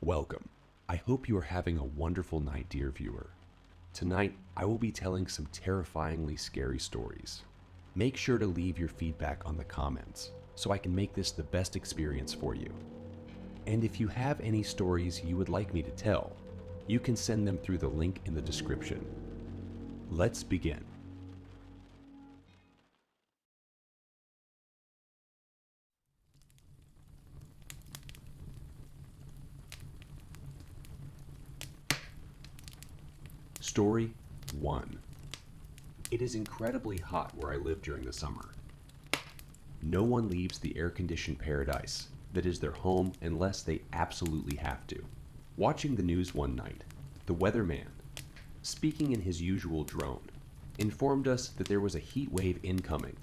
Welcome. I hope you are having a wonderful night, dear viewer. Tonight, I will be telling some terrifyingly scary stories. Make sure to leave your feedback on the comments so I can make this the best experience for you. And if you have any stories you would like me to tell, you can send them through the link in the description. Let's begin. Story 1. It is incredibly hot where I live during the summer. No one leaves the air-conditioned paradise that is their home unless they absolutely have to. Watching the news one night, the weatherman, speaking in his usual drone, informed us that there was a heat wave incoming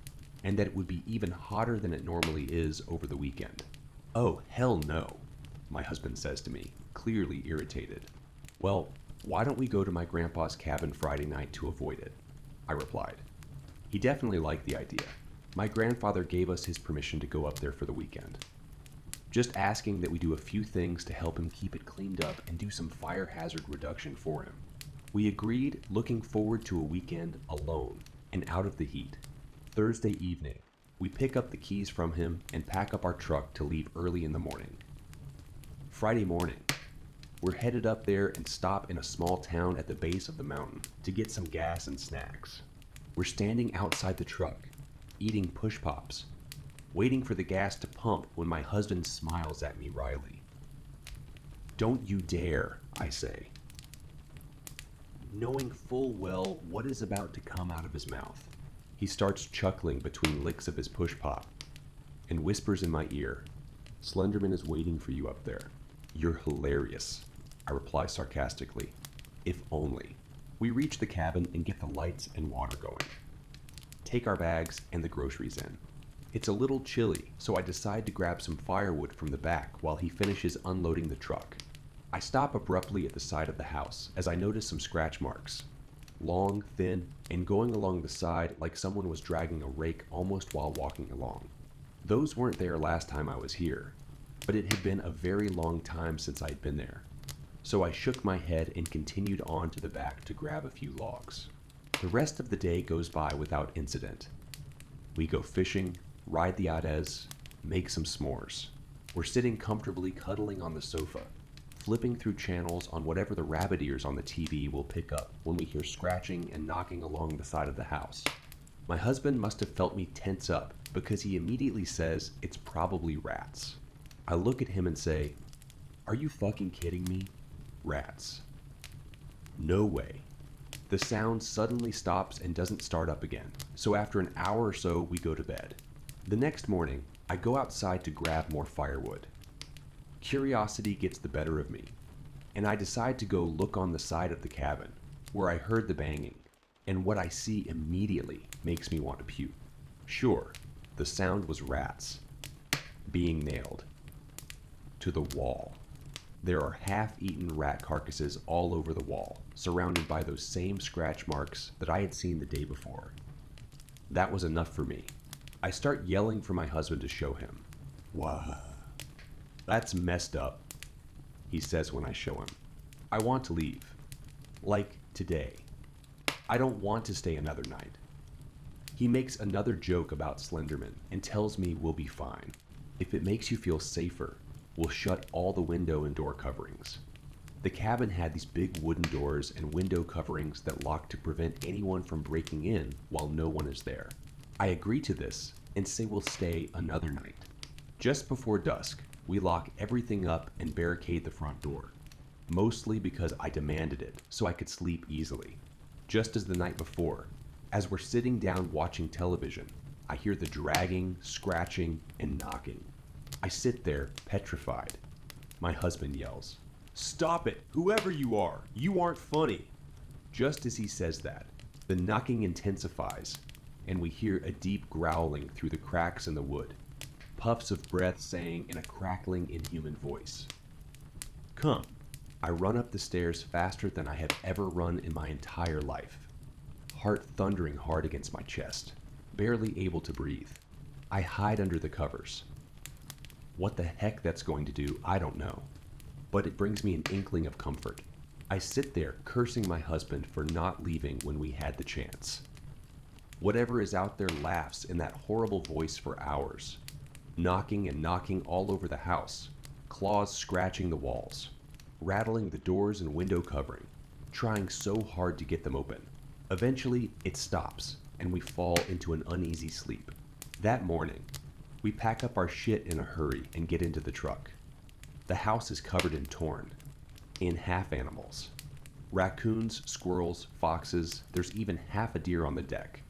and that it would be even hotter than it normally is over the weekend. "Oh, hell no," my husband says to me, clearly irritated. "Well, why don't we go to my grandpa's cabin Friday night to avoid it?" I replied. He definitely liked the idea. My grandfather gave us his permission to go up there for the weekend, just asking that we do a few things to help him keep it cleaned up and do some fire hazard reduction for him. We agreed, looking forward to a weekend alone and out of the heat. Thursday evening, we pick up the keys from him and pack up our truck to leave early in the morning. Friday morning, we're headed up there and stop in a small town at the base of the mountain to get some gas and snacks. We're standing outside the truck, eating push pops, waiting for the gas to pump when my husband smiles at me wryly. "Don't you dare," I say, knowing full well what is about to come out of his mouth. He starts chuckling between licks of his push pop and whispers in my ear, "Slenderman is waiting for you up there. You're hilarious," I reply sarcastically. "If only." We reach the cabin and get the lights and water going. Take our bags and the groceries in. It's a little chilly, so I decide to grab some firewood from the back while he finishes unloading the truck. I stop abruptly at the side of the house as I notice some scratch marks. Long, thin, and going along the side like someone was dragging a rake almost while walking along. Those weren't there last time I was here, but it had been a very long time since I'd been there. So I shook my head and continued on to the back to grab a few logs. The rest of the day goes by without incident. We go fishing, ride the Ades, make some s'mores. We're sitting comfortably cuddling on the sofa, flipping through channels on whatever the rabbit ears on the TV will pick up when we hear scratching and knocking along the side of the house. My husband must have felt me tense up because he immediately says it's probably rats. I look at him and say, "Are you fucking kidding me? Rats." No way. The sound suddenly stops and doesn't start up again, so after an hour or so we go to bed. The next morning, I go outside to grab more firewood. Curiosity gets the better of me, and I decide to go look on the side of the cabin, where I heard the banging, and what I see immediately makes me want to puke. Sure, the sound was rats being nailed to the wall. There are half-eaten rat carcasses all over the wall, surrounded by those same scratch marks that I had seen the day before. That was enough for me. I start yelling for my husband to show him. "Wow, that's messed up," he says when I show him. I want to leave. Like today. I don't want to stay another night. He makes another joke about Slenderman and tells me we'll be fine. If it makes you feel safer, we'll shut all the window and door coverings. The cabin had these big wooden doors and window coverings that lock to prevent anyone from breaking in while no one is there. I agree to this and say we'll stay another night. Just before dusk, we lock everything up and barricade the front door, mostly because I demanded it so I could sleep easily. Just as the night before, as we're sitting down watching television, I hear the dragging, scratching, and knocking. I sit there, petrified. My husband yells, "Stop it, whoever you are, you aren't funny." Just as he says that, the knocking intensifies, and we hear a deep growling through the cracks in the wood, puffs of breath saying in a crackling, inhuman voice, "Come." I run up the stairs faster than I have ever run in my entire life, heart thundering hard against my chest, barely able to breathe. I hide under the covers. What the heck that's going to do, I don't know. but it brings me an inkling of comfort. I sit there cursing my husband for not leaving when we had the chance. Whatever is out there laughs in that horrible voice for hours, knocking and knocking all over the house, claws scratching the walls, rattling the doors and window covering, trying so hard to get them open. Eventually, it stops, and we fall into an uneasy sleep. That morning, we pack up our shit in a hurry and get into the truck. The house is covered in half animals. Raccoons, squirrels, foxes, there's even half a deer on the deck.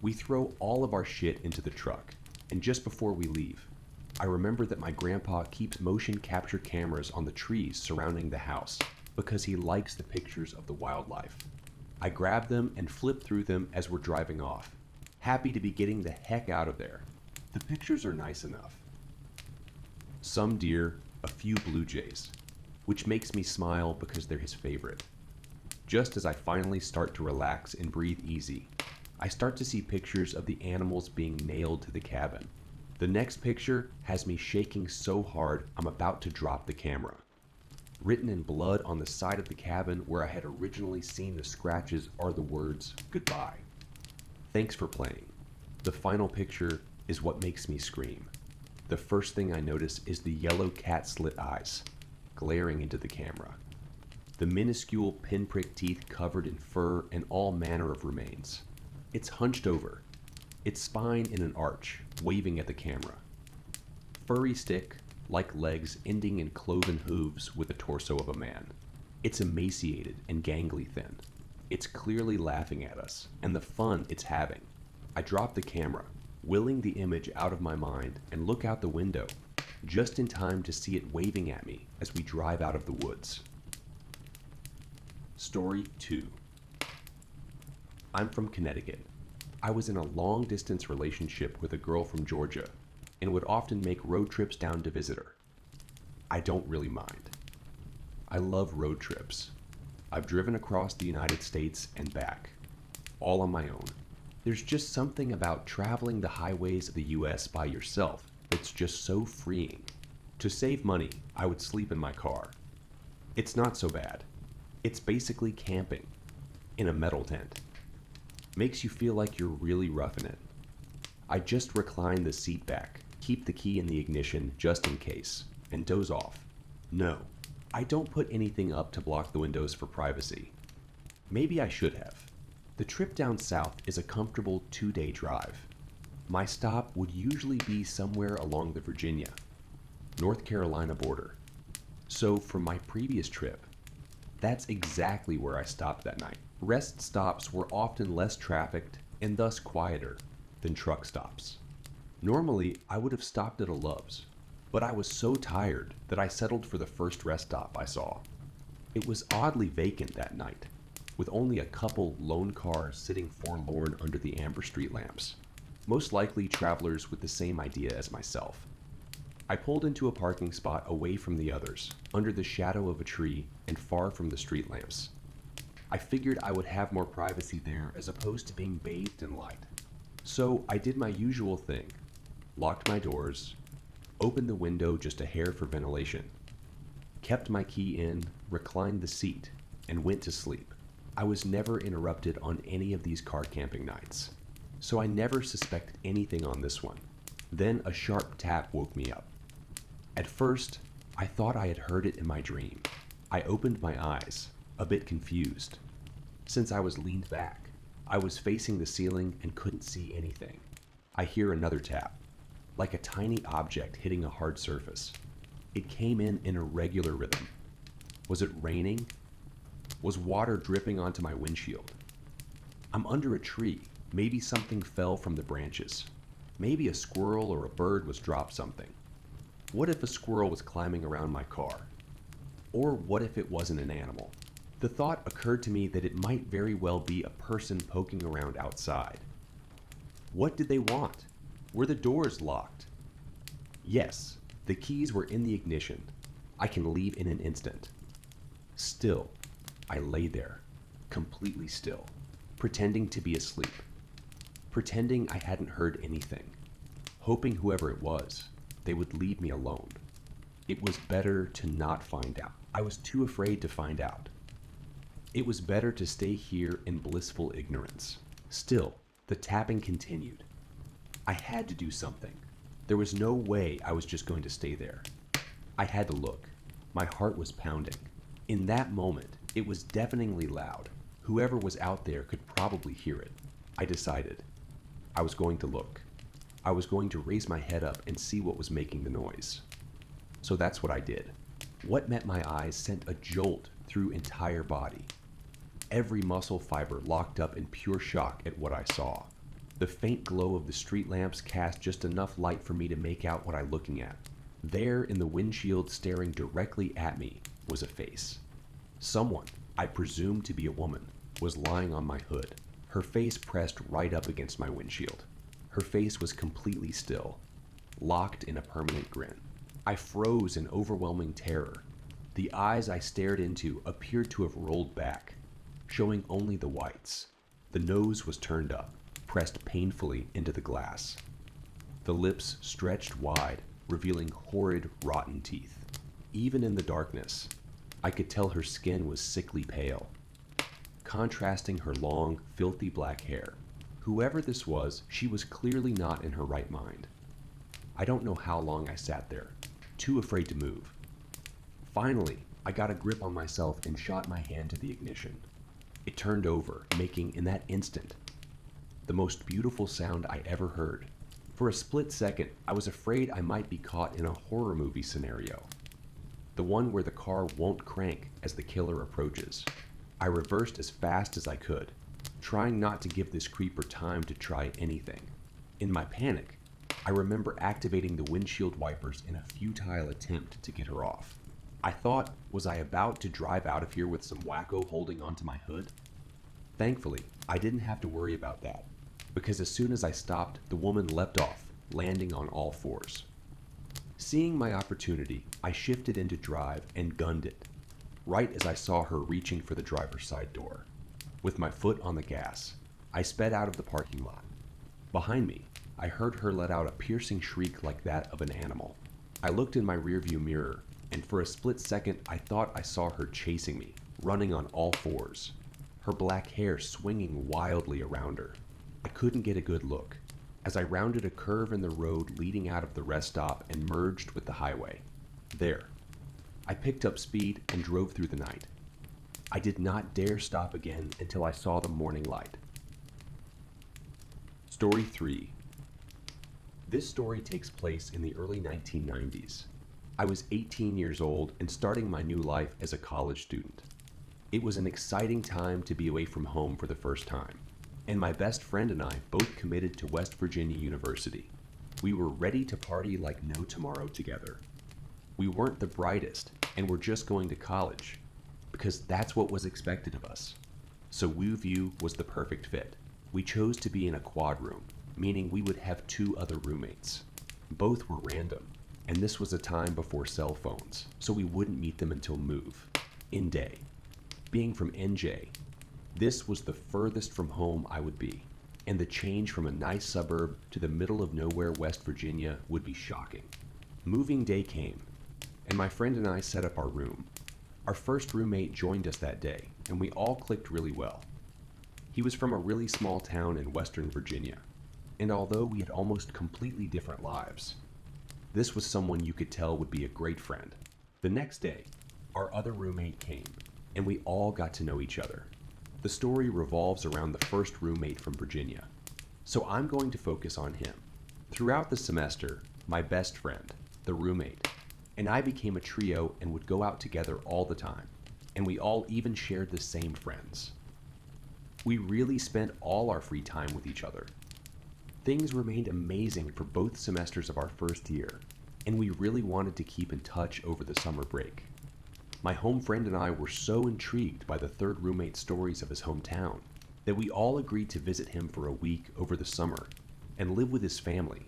We throw all of our shit into the truck, and just before we leave, I remember that my grandpa keeps motion capture cameras on the trees surrounding the house because he likes the pictures of the wildlife. I grab them and flip through them as we're driving off, happy to be getting the heck out of there. The pictures are nice enough. Some deer, a few blue jays, which makes me smile because they're his favorite. Just as I finally start to relax and breathe easy, I start to see pictures of the animals being nailed to the cabin. The next picture has me shaking so hard I'm about to drop the camera. Written in blood on the side of the cabin where I had originally seen the scratches are the words, "Goodbye. Thanks for playing." The final picture is what makes me scream. The first thing I notice is the yellow cat slit eyes, glaring into the camera. The minuscule pinprick teeth covered in fur and all manner of remains. It's hunched over, its spine in an arch, waving at the camera. Furry stick, like legs ending in cloven hooves with the torso of a man. It's emaciated and gangly thin. It's clearly laughing at us, and the fun it's having. I drop the camera, willing the image out of my mind, and look out the window, just in time to see it waving at me as we drive out of the woods. Story 2. I'm from Connecticut. I was in a long-distance relationship with a girl from Georgia, and would often make road trips down to visit her. I don't really mind. I love road trips. I've driven across the United States and back, all on my own. There's just something about traveling the highways of the US by yourself that's just so freeing. To save money, I would sleep in my car. It's not so bad. It's basically camping in a metal tent. Makes you feel like you're really roughing it. I just recline the seat back, keep the key in the ignition just in case, and doze off. No, I don't put anything up to block the windows for privacy. Maybe I should have. The trip down south is a comfortable 2-day drive. My stop would usually be somewhere along the Virginia, North Carolina border. So from my previous trip, that's exactly where I stopped that night. Rest stops were often less trafficked and thus quieter than truck stops. Normally, I would have stopped at a Love's, but I was so tired that I settled for the first rest stop I saw. It was oddly vacant that night, with only a couple lone cars sitting forlorn under the amber street lamps, most likely travelers with the same idea as myself. I pulled into a parking spot away from the others, under the shadow of a tree and far from the street lamps. I figured I would have more privacy there as opposed to being bathed in light. So I did my usual thing, locked my doors, opened the window just a hair for ventilation, kept my key in, reclined the seat, and went to sleep. I was never interrupted on any of these car camping nights, so I never suspected anything on this one. Then a sharp tap woke me up. At first, I thought I had heard it in my dream. I opened my eyes, a bit confused. Since I was leaned back, I was facing the ceiling and couldn't see anything. I hear another tap, like a tiny object hitting a hard surface. It came in a regular rhythm. Was it raining? Was water dripping onto my windshield? I'm under a tree. Maybe something fell from the branches. Maybe a squirrel or a bird was dropped something. What if a squirrel was climbing around my car? Or what if it wasn't an animal? The thought occurred to me that it might very well be a person poking around outside. What did they want? Were the doors locked? Yes, the keys were in the ignition. I can leave in an instant. Still, I lay there, completely still, pretending to be asleep. Pretending I hadn't heard anything. Hoping whoever it was, they would leave me alone. It was better to not find out. I was too afraid to find out. It was better to stay here in blissful ignorance. Still, the tapping continued. I had to do something. There was no way I was just going to stay there. I had to look. My heart was pounding. In that moment, it was deafeningly loud. Whoever was out there could probably hear it. I decided. I was going to look. I was going to raise my head up and see what was making the noise. So that's what I did. What met my eyes sent a jolt through entire body. Every muscle fiber locked up in pure shock at what I saw. The faint glow of the street lamps cast just enough light for me to make out what I'm looking at. There, in the windshield staring directly at me, was a face. Someone, I presumed to be a woman, was lying on my hood, her face pressed right up against my windshield. Her face was completely still, locked in a permanent grin. I froze in overwhelming terror. The eyes I stared into appeared to have rolled back, showing only the whites. The nose was turned up, pressed painfully into the glass. The lips stretched wide, revealing horrid, rotten teeth. Even in the darkness, I could tell her skin was sickly pale, contrasting her long, filthy black hair. Whoever this was, she was clearly not in her right mind. I don't know how long I sat there, too afraid to move. Finally, I got a grip on myself and shot my hand to the ignition. It turned over, making, in that instant, the most beautiful sound I ever heard. For a split second, I was afraid I might be caught in a horror movie scenario. The one where the car won't crank as the killer approaches. I reversed as fast as I could, trying not to give this creeper time to try anything. In my panic, I remember activating the windshield wipers in a futile attempt to get her off. I thought, was I about to drive out of here with some wacko holding onto my hood? Thankfully, I didn't have to worry about that, because as soon as I stopped, the woman leapt off, landing on all fours. Seeing my opportunity, I shifted into drive and gunned it, right as I saw her reaching for the driver's side door. With my foot on the gas, I sped out of the parking lot. Behind me, I heard her let out a piercing shriek like that of an animal. I looked in my rearview mirror, and for a split second I thought I saw her chasing me, running on all fours, her black hair swinging wildly around her. I couldn't get a good look, as I rounded a curve in the road leading out of the rest stop and merged with the highway. There, I picked up speed and drove through the night. I did not dare stop again until I saw the morning light. Story 3. This story takes place in the early 1990s. I was 18 years old and starting my new life as a college student. It was an exciting time to be away from home for the first time, and my best friend and I both committed to West Virginia University. We were ready to party like no tomorrow together. We weren't the brightest and were just going to college, because that's what was expected of us. So WooView was the perfect fit. We chose to be in a quad room, meaning we would have 2 other roommates. Both were random, and this was a time before cell phones, so we wouldn't meet them until move, in day. Being from NJ, this was the furthest from home I would be, and the change from a nice suburb to the middle of nowhere West Virginia would be shocking. Moving day came, and my friend and I set up our room. Our first roommate joined us that day, and we all clicked really well. He was from a really small town in Western Virginia, and although we had almost completely different lives, this was someone you could tell would be a great friend. The next day, our other roommate came, and we all got to know each other. The story revolves around the first roommate from Virginia, so I'm going to focus on him. Throughout the semester, my best friend, the roommate, and I became a trio and would go out together all the time, and we all even shared the same friends. We really spent all our free time with each other. Things remained amazing for both semesters of our first year, and we really wanted to keep in touch over the summer break. My home friend and I were so intrigued by the third roommate's stories of his hometown that we all agreed to visit him for a week over the summer and live with his family.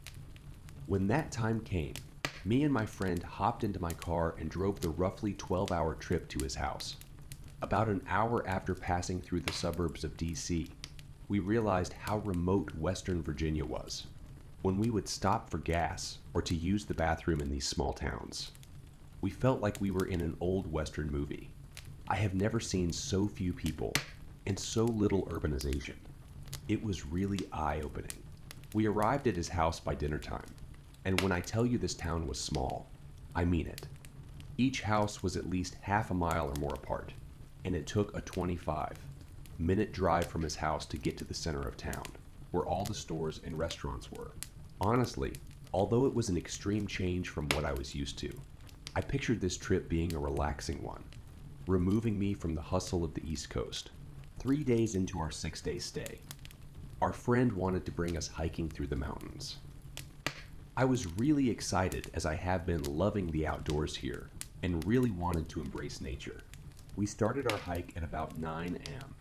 When that time came, me and my friend hopped into my car and drove the roughly 12-hour trip to his house. About an hour after passing through the suburbs of DC, we realized how remote Western Virginia was when we would stop for gas or to use the bathroom in these small towns. We felt like we were in an old Western movie. I have never seen so few people and so little urbanization. It was really eye-opening. We arrived at his house by dinner time, and when I tell you this town was small, I mean it. Each house was at least half a mile or more apart, and it took a 25-minute drive from his house to get to the center of town, where all the stores and restaurants were. Honestly, although it was an extreme change from what I was used to, I pictured this trip being a relaxing one, removing me from the hustle of the East Coast. 3 days into our 6-day stay, our friend wanted to bring us hiking through the mountains. I was really excited as I have been loving the outdoors here and really wanted to embrace nature. We started our hike at about 9 a.m.,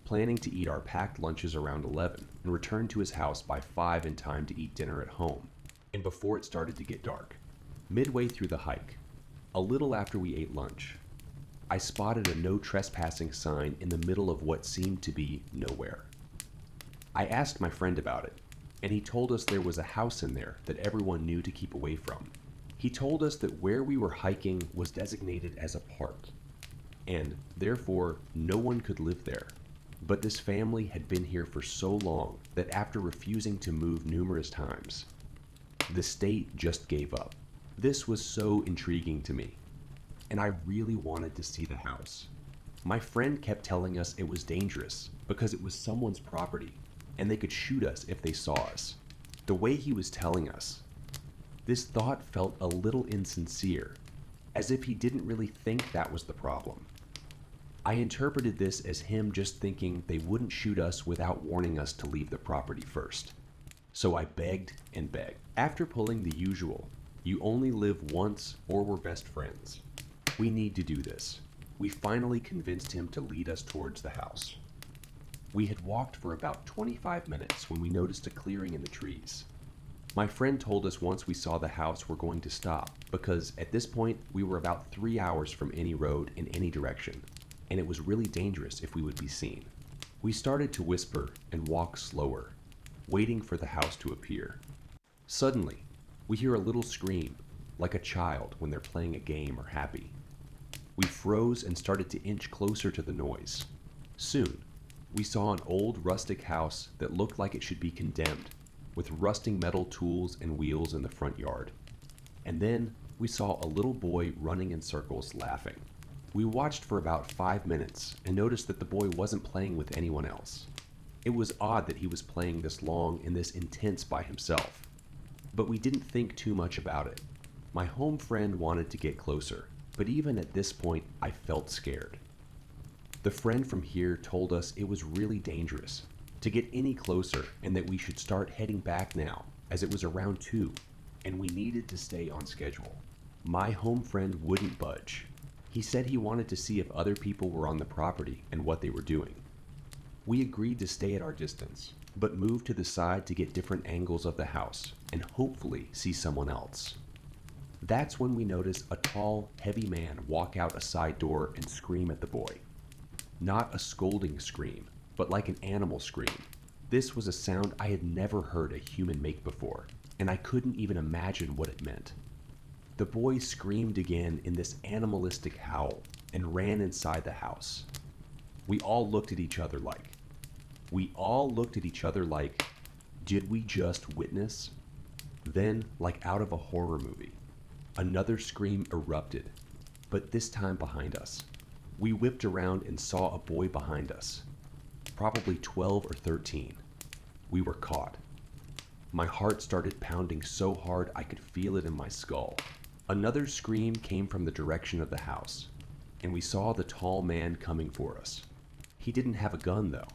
planning to eat our packed lunches around 11 and return to his house by 5 in time to eat dinner at home, and before it started to get dark. Midway through the hike, a little after we ate lunch, I spotted a no trespassing sign in the middle of what seemed to be nowhere. I asked my friend about it, and he told us there was a house in there that everyone knew to keep away from. He told us that where we were hiking was designated as a park, and therefore no one could live there. But this family had been here for so long that after refusing to move numerous times, the state just gave up. This was so intriguing to me, and I really wanted to see the house. My friend kept telling us it was dangerous because it was someone's property and they could shoot us if they saw us. The way he was telling us, this thought felt a little insincere, as if he didn't really think that was the problem. I interpreted this as him just thinking they wouldn't shoot us without warning us to leave the property first. So I begged and begged. After pulling the usual, you only live once or we're best friends, we need to do this, we finally convinced him to lead us towards the house. We had walked for about 25 minutes when we noticed a clearing in the trees. My friend told us once we saw the house we're going to stop because at this point we were about 3 hours from any road in any direction, and it was really dangerous if we would be seen. We started to whisper and walk slower, waiting for the house to appear. Suddenly, we hear a little scream, like a child when they're playing a game or happy. We froze and started to inch closer to the noise. Soon, we saw an old rustic house that looked like it should be condemned, with rusting metal tools and wheels in the front yard. And then we saw a little boy running in circles laughing. We watched for about 5 minutes and noticed that the boy wasn't playing with anyone else. It was odd that he was playing this long and this intense by himself, but we didn't think too much about it. My home friend wanted to get closer, but even at this point I felt scared. The friend from here told us it was really dangerous to get any closer and that we should start heading back now, as it was around 2, and we needed to stay on schedule. My home friend wouldn't budge. He said he wanted to see if other people were on the property and what they were doing. We agreed to stay at our distance, but moved to the side to get different angles of the house and hopefully see someone else. That's when we noticed a tall, heavy man walk out a side door and scream at the boy. Not a scolding scream, but like an animal scream. This was a sound I had never heard a human make before, and I couldn't even imagine what it meant. The boy screamed again in this animalistic howl and ran inside the house. We all looked at each other like, did we just witness? Then, like out of a horror movie, another scream erupted, but this time behind us. We whipped around and saw a boy behind us, probably 12 or 13. We were caught. My heart started pounding so hard I could feel it in my skull. Another scream came from the direction of the house, and we saw the tall man coming for us. He didn't have a gun though,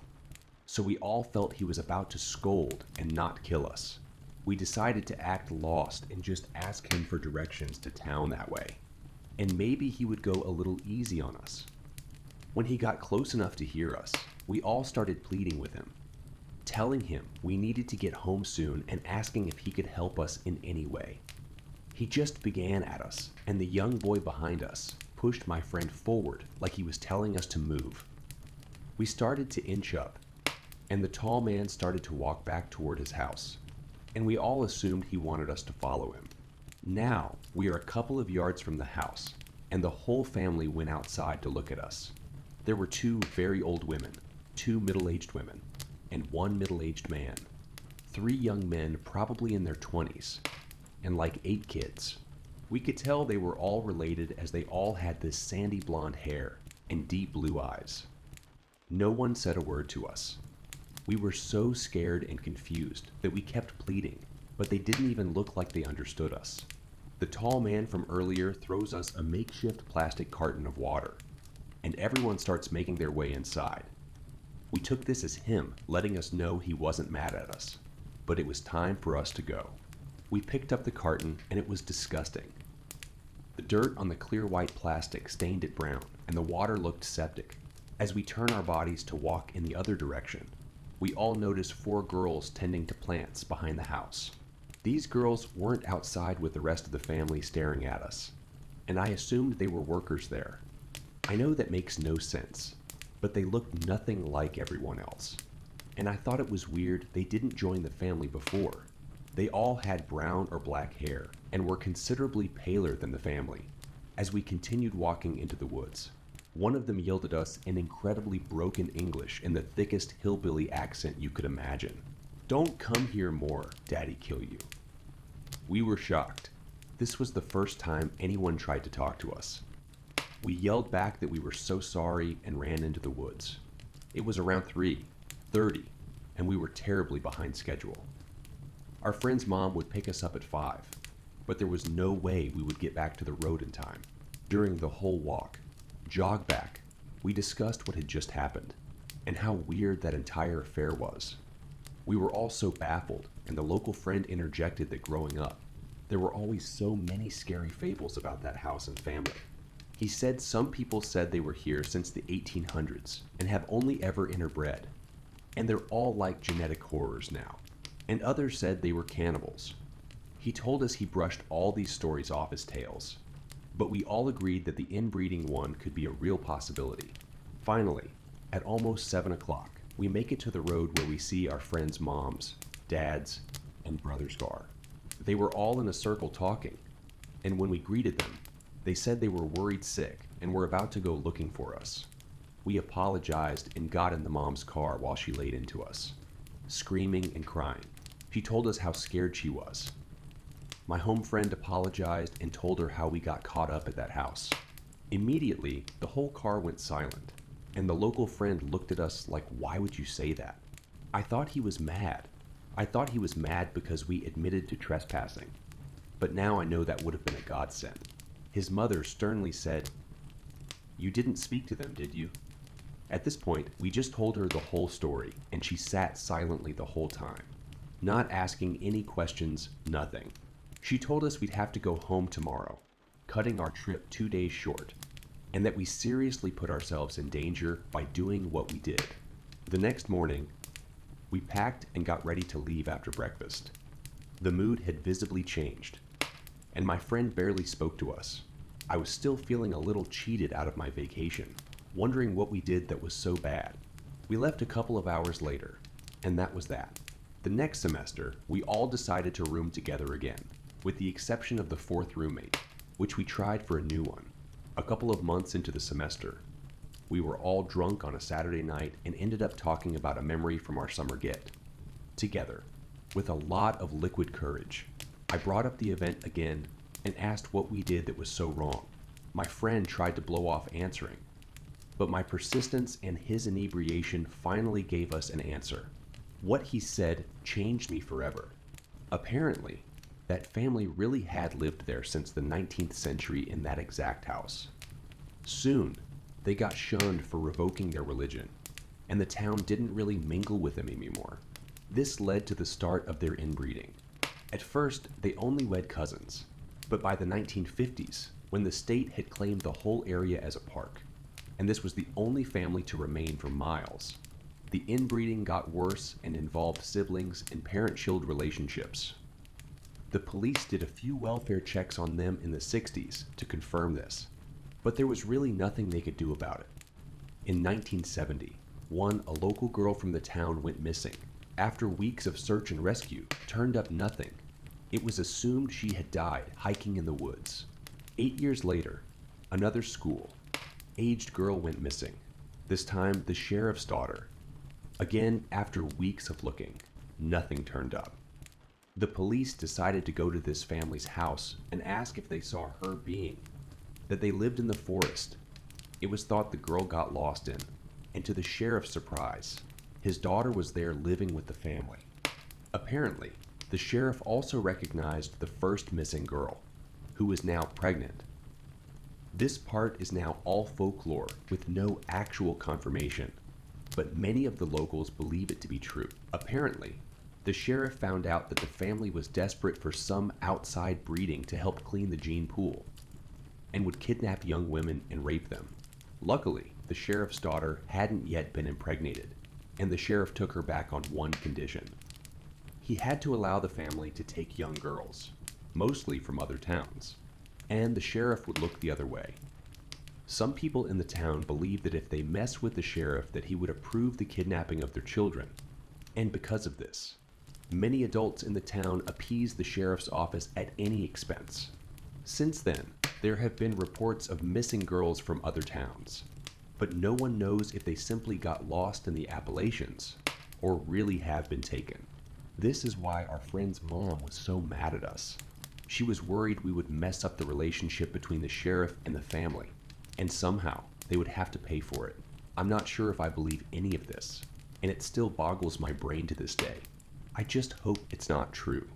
so we all felt he was about to scold and not kill us. We decided to act lost and just ask him for directions to town that way, and maybe he would go a little easy on us. When he got close enough to hear us, we all started pleading with him, telling him we needed to get home soon and asking if he could help us in any way. He just began at us, and the young boy behind us pushed my friend forward like he was telling us to move. We started to inch up, and the tall man started to walk back toward his house, and we all assumed he wanted us to follow him. Now, we are a couple of yards from the house, and the whole family went outside to look at us. There were 2 very old women, 2 middle-aged women, and 1 middle-aged man. 3 young men probably in their 20s, and like 8 kids. We could tell they were all related as they all had this sandy blonde hair and deep blue eyes. No one said a word to us. We were so scared and confused that we kept pleading, but they didn't even look like they understood us. The tall man from earlier throws us a makeshift plastic carton of water, and everyone starts making their way inside. We took this as him letting us know he wasn't mad at us, but it was time for us to go. We picked up the carton and it was disgusting. The dirt on the clear white plastic stained it brown and the water looked septic. As we turn our bodies to walk in the other direction, we all notice 4 girls tending to plants behind the house. These girls weren't outside with the rest of the family staring at us, and I assumed they were workers there. I know that makes no sense, but they looked nothing like everyone else. And I thought it was weird they didn't join the family before. They all had brown or black hair and were considerably paler than the family. As we continued walking into the woods, one of them yelled at us in incredibly broken English in the thickest hillbilly accent you could imagine. "Don't come here more, Daddy kill you." We were shocked. This was the first time anyone tried to talk to us. We yelled back that we were so sorry and ran into the woods. It was around 3:30, and we were terribly behind schedule. Our friend's mom would pick us up at 5, but there was no way we would get back to the road in time. During the whole jog back, we discussed what had just happened, and how weird that entire affair was. We were all so baffled, and the local friend interjected that growing up, there were always so many scary fables about that house and family. He said some people said they were here since the 1800s and have only ever interbred, and they're all like genetic horrors now, and others said they were cannibals. He told us he brushed all these stories off as tales, but we all agreed that the inbreeding one could be a real possibility. Finally, at almost 7 o'clock, we make it to the road where we see our friends' moms, dads, and brother's car. They were all in a circle talking, and when we greeted them, they said they were worried sick and were about to go looking for us. We apologized and got in the mom's car while she laid into us, screaming and crying. She told us how scared she was. My home friend apologized and told her how we got caught up at that house. Immediately, the whole car went silent, and the local friend looked at us like, "Why would you say that?" I thought he was mad. I thought he was mad because we admitted to trespassing, but now I know that would have been a godsend. His mother sternly said, "You didn't speak to them, did you?" At this point, we just told her the whole story, and she sat silently the whole time, not asking any questions, nothing. She told us we'd have to go home tomorrow, cutting our trip 2 days short, and that we seriously put ourselves in danger by doing what we did. The next morning, we packed and got ready to leave after breakfast. The mood had visibly changed, and my friend barely spoke to us. I was still feeling a little cheated out of my vacation, wondering what we did that was so bad. We left a couple of hours later, and that was that. The next semester, we all decided to room together again, with the exception of the 4th roommate, which we tried for a new one. A couple of months into the semester, we were all drunk on a Saturday night and ended up talking about a memory from our summer get. Together, with a lot of liquid courage, I brought up the event again and asked what we did that was so wrong. My friend tried to blow off answering, but my persistence and his inebriation finally gave us an answer. What he said changed me forever. Apparently, that family really had lived there since the 19th century in that exact house. Soon, they got shunned for revoking their religion, and the town didn't really mingle with them anymore. This led to the start of their inbreeding. At first, they only wed cousins, but by the 1950s, when the state had claimed the whole area as a park, and this was the only family to remain for miles, the inbreeding got worse and involved siblings and parent-child relationships. The police did a few welfare checks on them in the 60s to confirm this, but there was really nothing they could do about it. In 1970, a local girl from the town went missing. After weeks of search and rescue, turned up nothing. It was assumed she had died hiking in the woods. 8 years later, another school-aged girl went missing, this time the sheriff's daughter. Again, after weeks of looking, nothing turned up. The police decided to go to this family's house and ask if they saw her being, that they lived in the forest. It was thought the girl got lost in, and to the sheriff's surprise, his daughter was there living with the family. Apparently, the sheriff also recognized the first missing girl, who was now pregnant. This part is now all folklore with no actual confirmation, but many of the locals believe it to be true. Apparently, the sheriff found out that the family was desperate for some outside breeding to help clean the gene pool, and would kidnap young women and rape them. Luckily, the sheriff's daughter hadn't yet been impregnated, and the sheriff took her back on one condition. He had to allow the family to take young girls, mostly from other towns, and the sheriff would look the other way. Some people in the town believed that if they messed with the sheriff that he would approve the kidnapping of their children, and because of this, many adults in the town appeased the sheriff's office at any expense. Since then, there have been reports of missing girls from other towns, but no one knows if they simply got lost in the Appalachians or really have been taken. This is why our friend's mom was so mad at us. She was worried we would mess up the relationship between the sheriff and the family, and somehow they would have to pay for it. I'm not sure if I believe any of this, and it still boggles my brain to this day. I just hope it's not true.